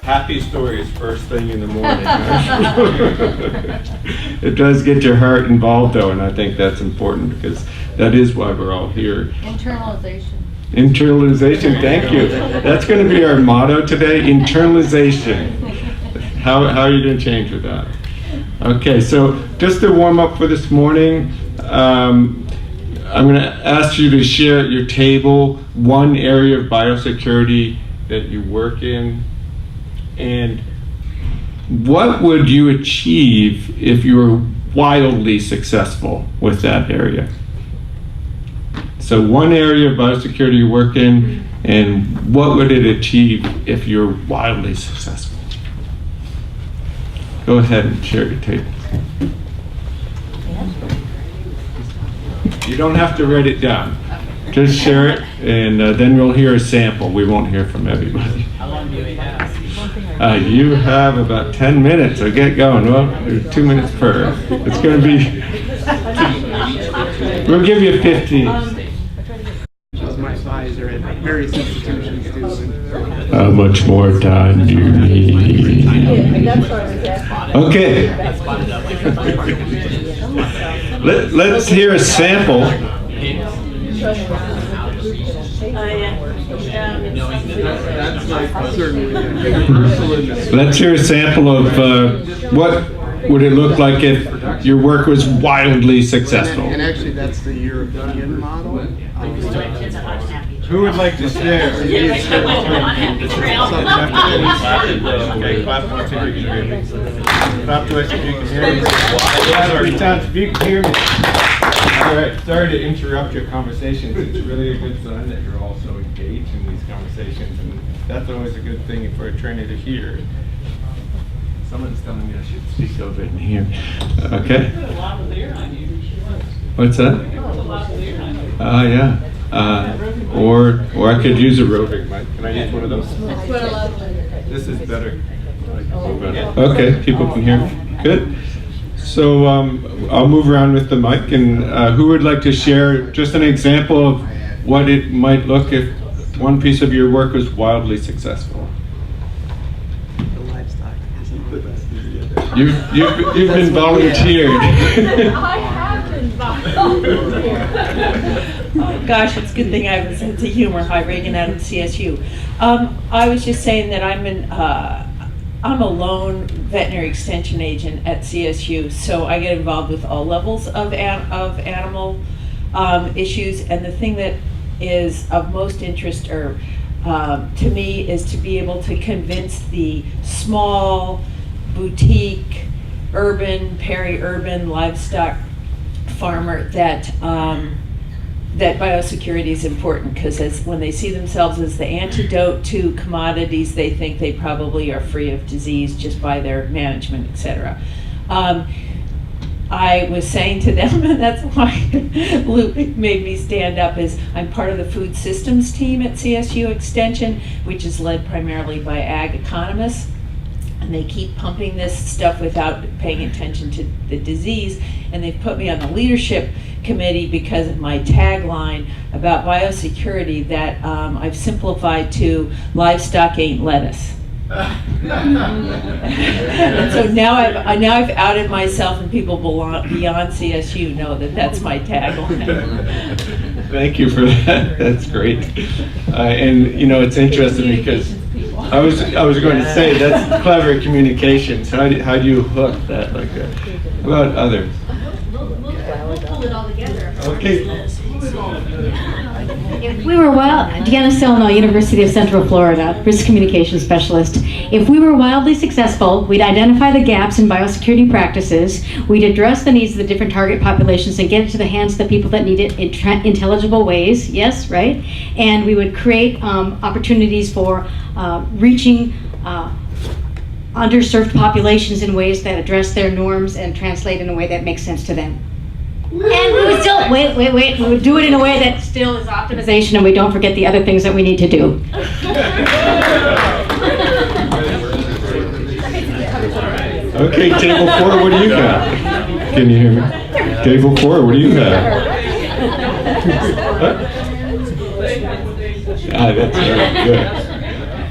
happy stories first thing in the morning. It does get your heart involved, though, and I think that's important because that is why we're all here. Internalization. Internalization, thank you. That's going to be our motto today, internalization. How are you going to change with that? Okay, so just to warm up for this morning, I'm going to ask you to share at your table one area of biosecurity that you work in, and what would you achieve if you were wildly successful with that area? So one area of biosecurity you work in, and what would it achieve if you're wildly successful? Go ahead and share your table. You don't have to write it down. Just share it, and then we'll hear a sample. We won't hear from everybody. How long do we have? You have about 10 minutes, so get going. Well, 2 minutes per. It's going to be, we'll give you 15. My advisor at various institutions do. How much more time do you need? Okay. Let's hear a sample. Let's hear a sample of what would it look like if your work was wildly successful. And actually, that's the European model. Who would like to share? Okay, clap to us if you can hear me. Clap to us if you can hear me. Three times if you can hear me. All right, sorry to interrupt your conversations. It's really a good sign that you're all so engaged in these conversations, and that's always a good thing for a trainer to hear. Someone's telling me I should speak over it in here. Okay. What's that? Yeah. Or I could use aerobic mic. Can I use one of those? This is better. Okay, people can hear me. Good. So I'll move around with the mic, and who would like to share just an example of what it might look if one piece of your work was wildly successful? You've been volunteered. I have been volunteered. Oh, gosh, it's a good thing I have a sense of humor. Hi, Reagan out of CSU. I was just saying that I'm a lone veterinary extension agent at CSU, so I get involved with all levels of animal issues. And the thing that is of most interest, to me, is to be able to convince the small, boutique, urban, peri-urban livestock farmer that that biosecurity is important, because when they see themselves as the antidote to commodities, they think they probably are free of disease just by their management, etc. I was saying to them, and that's why Luke made me stand up, is I'm part of the food systems team at CSU Extension, which is led primarily by ag economists. And they keep pumping this stuff without paying attention to the disease. And they've put me on the leadership committee because of my tagline about biosecurity that I've simplified to livestock ain't lettuce. And so now I've outed myself, and people beyond CSU know that that's my tagline. Thank you for that. That's great. And you know, it's interesting because I was going to say that's clever communications. How do you hook that like that? How about others? We'll pull it all together. Okay. If we were Deanna Selno, University of Central Florida, risk communication specialist. If we were wildly successful, we'd identify the gaps in biosecurity practices, we'd address the needs of the different target populations and get it to the hands of the people that need it in intelligible ways, yes, right? And we would create opportunities for reaching underserved populations in ways that address their norms and translate in a way that makes sense to them. And we would still, wait, we would do it in a way that still is optimization, and we don't forget the other things that we need to do. Okay, table 4, what do you got? Can you hear me? Table 4, what do you got? That's very good.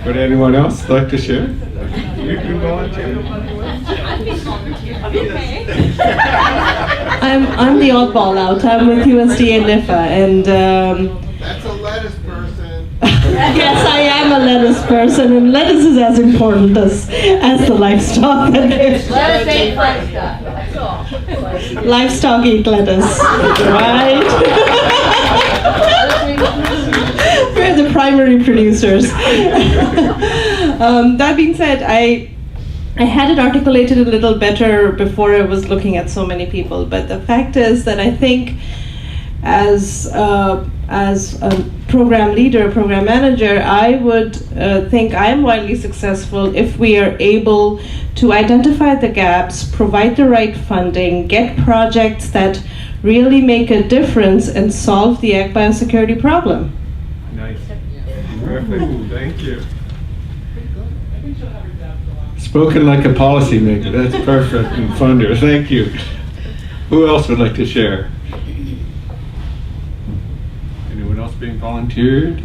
Would anyone else like to share? You can volunteer. I'm the oddball out. I'm with USD and NIFA, and That's a lettuce person. yes, I am a lettuce person, and lettuce is as important as the livestock. Let us say livestock. That's all. Livestock eat lettuce, right? We're the primary producers. That being said, I had it articulated a little better before I was looking at so many people, but the fact is that I think as a program leader, program manager, I would think I'm wildly successful if we are able to identify the gaps, provide the right funding, get projects that really make a difference and solve the ag biosecurity problem. Nice. Perfect. Thank you. Spoken like a policymaker. That's perfect and funder. Thank you. Who else would like to share? Anyone else being volunteered?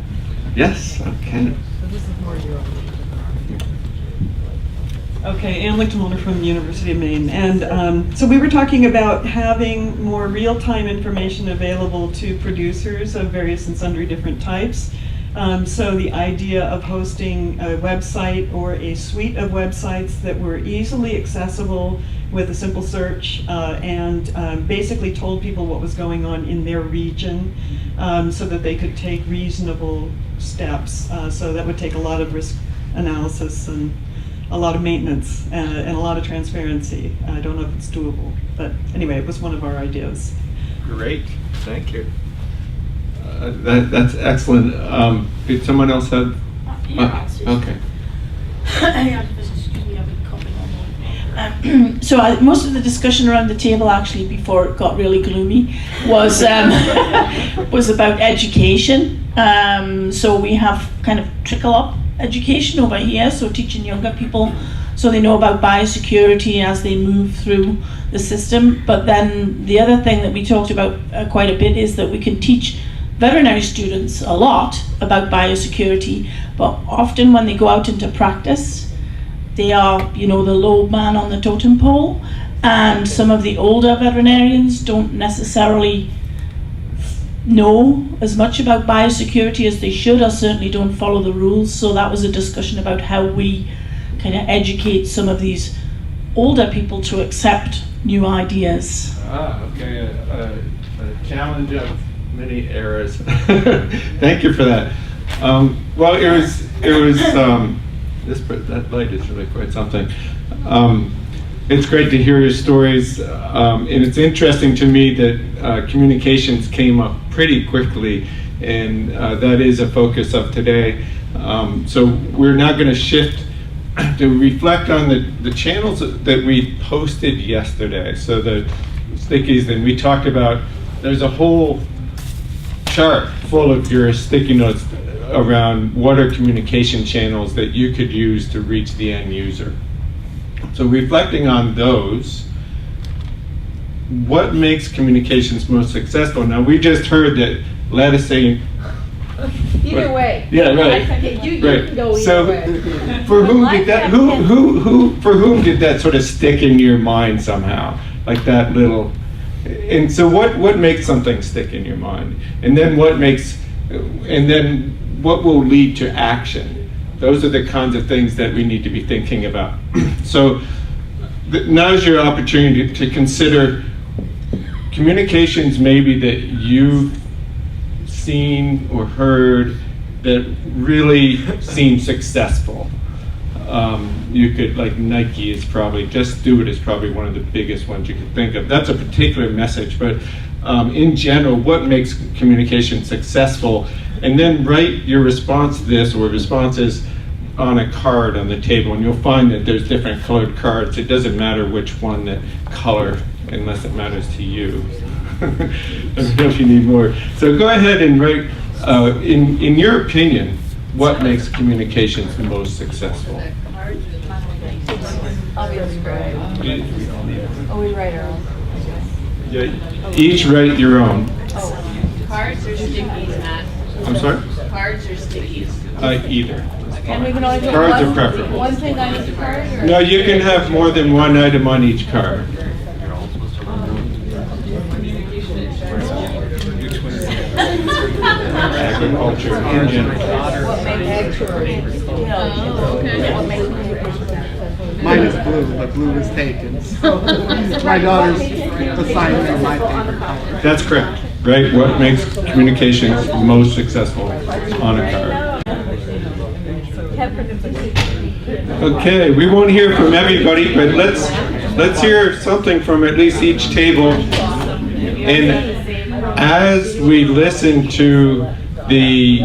Yes. Okay. Okay, Ann Lichtenwalder from the University of Maine. And so we were talking about having more real-time information available to producers of various and sundry different types. So the idea of hosting a website or a suite of websites that were easily accessible with a simple search and basically told people what was going on in their region so that they could take reasonable steps. So that would take a lot of risk analysis and a lot of maintenance and a lot of transparency. I don't know if it's doable, but anyway, it was one of our ideas. Great. Thank you. That's excellent. Did someone else have? Okay. So most of the discussion around the table, actually, before it got really gloomy, was was about education. So we have kind of trickle-up education over here, so teaching younger people so they know about biosecurity as they move through the system. But then the other thing that we talked about quite a bit is that we can teach veterinary students a lot about biosecurity, but often when they go out into practice, they are, you know, the low man on the totem pole, and some of the older veterinarians don't necessarily know as much about biosecurity as they should, or certainly don't follow the rules. So that was a discussion about how we kind of educate some of these older people to accept new ideas. Okay. A challenge of many eras. Thank you for that. Well, it was that light is really quite something. It's great to hear your stories, and it's interesting to me that communications came up pretty quickly, and that is a focus of today. So we're now going to shift to reflect on the channels that we posted yesterday. So the stickies, and we talked about, there's a whole chart full of your sticky notes around what are communication channels that you could use to reach the end user. So reflecting on those, what makes communications most successful? Now we just heard that lettuce ain't. Either way. Yeah, right. You Right. can go either So way. for whom did that? For whom did that sort of stick in your mind somehow? Like that little. And so what makes something stick in your mind? And then what will lead to action? Those are the kinds of things that we need to be thinking about. So now's your opportunity to consider communications maybe that you've seen or heard that really seem successful. You could, like Nike is probably, Just Do It is probably one of the biggest ones you could think of. That's a particular message, but in general, what makes communication successful? And then write your response to this or responses on a card on the table, and you'll find that there's different colored cards. It doesn't matter which one that color, unless it matters to you. I don't know if you need more. So go ahead and write, in your opinion, what makes communications the most successful? Oh, we write our own. Yeah, each write your own. Cards or stickies, Matt? I'm sorry? Cards cards or stickies? Either. And we can only put Cards are one, preferable. one thing on each card? Or? No, you can have more than one item on each card. Agriculture in general. Mine is blue, but blue was taken. So my daughter's assigned for my favorite color. That's correct, right? What makes communications most successful on a card. Okay, we won't hear from everybody, but let's hear something from at least each table. And as we listen to the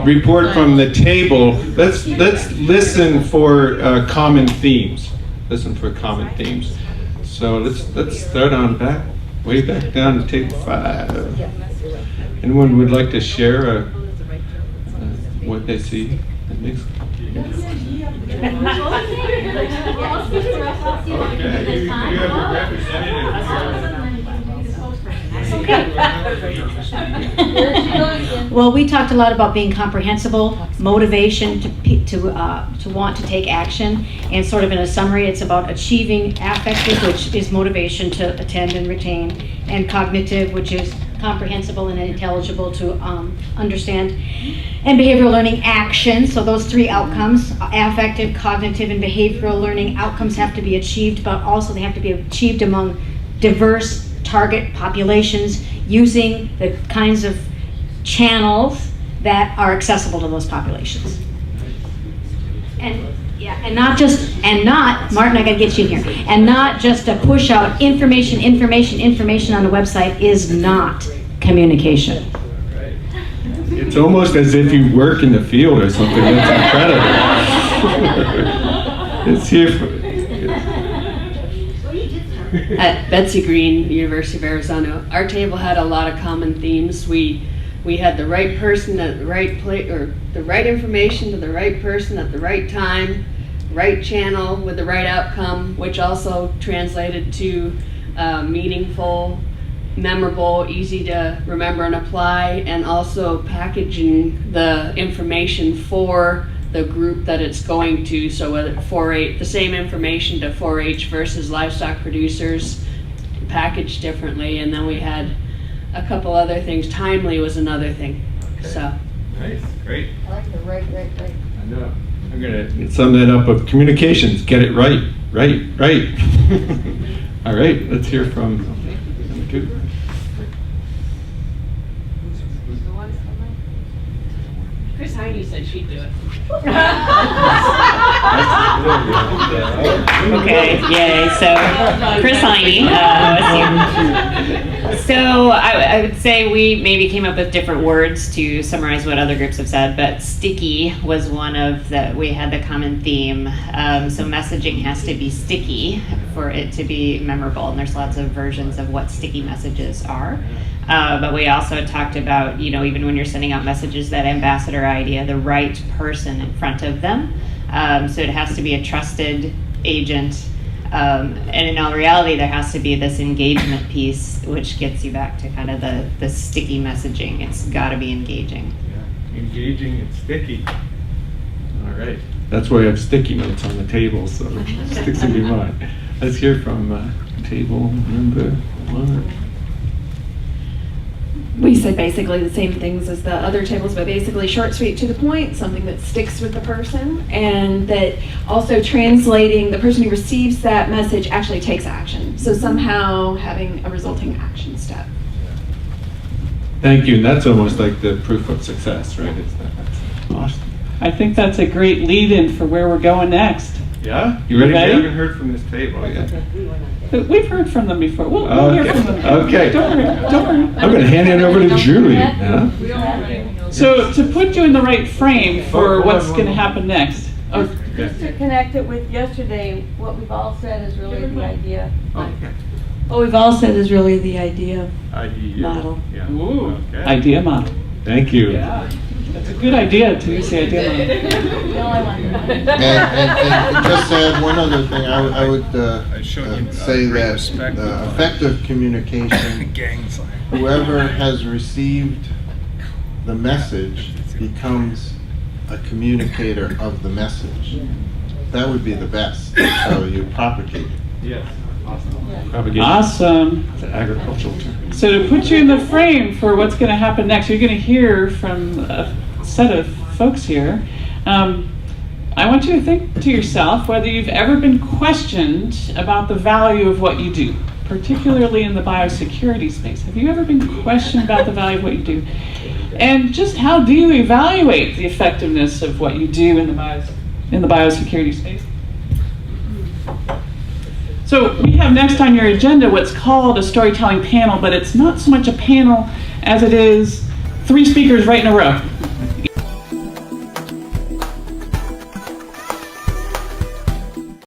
report from the table, let's listen for common themes. Listen for common themes. So let's start on way back down to table 5. Anyone would like to share what they see? That makes okay, you have a representative. Well, we talked a lot about being comprehensible, motivation to want to take action, and sort of in a summary, it's about achieving affective, which is motivation to attend and retain, and cognitive, which is comprehensible and intelligible to understand, and behavioral learning action. So those 3 outcomes, affective, cognitive, and behavioral learning outcomes have to be achieved, but also they have to be achieved among diverse target populations using the kinds of channels that are accessible to those populations. And Martin, I gotta get you in here. And not just to push out information on the website is not communication. It's almost as if you work in the field or something. That's incredible. It's here for. At Betsy Green, University of Arizona, our table had a lot of common themes. We had the right person at the right place, or the right information to the right person at the right time, right channel with the right outcome, which also translated to meaningful, memorable, easy to remember and apply, and also packaging the information for the group that it's going to. So whether 4-H, the same information to 4-H versus livestock producers, packaged differently. And then we had a couple other things. Timely was another thing. So. Nice, great. I like the right. I know. I'm gonna sum that up with communications. Get it right. All right, let's hear from number 2. Chris Heine said she'd do it. Okay, yay. So, Chris Heine was here. So, I would say we maybe came up with different words to summarize what other groups have said, but sticky was one of we had the common theme. So, messaging has to be sticky for it to be memorable, and there's lots of versions of what sticky messages are. But we also talked about, even when you're sending out messages, that ambassador idea, the right person in front of them. So it has to be a trusted agent. And in all reality, there has to be this engagement piece, which gets you back to kind of the sticky messaging. It's got to be engaging. Yeah, engaging and sticky. All right. That's why I have sticky notes on the table, so it sticks in your mind. Let's hear from table number 1. We said basically the same things as the other tables, but basically short, sweet, to the point, something that sticks with the person, and that also translating the person who receives that message actually takes action. So somehow having a resulting action step. Thank you, and that's almost like the proof of success, right? That's awesome. I think that's a great lead-in for where we're going next. Yeah? You ready? Ready? We haven't heard from this table yet. We've heard from them before. We'll hear from them. Okay. Don't worry. I'm going to hand it over to Julie. Yeah? So to put you in the right frame for what's going to happen next. Just to connect it with yesterday, what we've all said is really the idea. Okay. What we've all said is really the idea model. Yeah. Ooh, okay. idea model. Thank you. Yeah, that's a good idea to use the idea model. And just to add one other thing, I would say that effective communication, whoever has received the message becomes a communicator of the message. That would be the best. So you propagate it. Yes. Awesome. Propagation. Awesome. It's an agricultural term. So to put you in the frame for what's going to happen next, you're going to hear from a set of folks here. I want you to think to yourself whether you've ever been questioned about the value of what you do, particularly in the biosecurity space. Have you ever been questioned about the value of what you do? And just how do you evaluate the effectiveness of what you do in the biosecurity space? So we have next on your agenda what's called a storytelling panel, but it's not so much a panel as it is 3 speakers right in a row.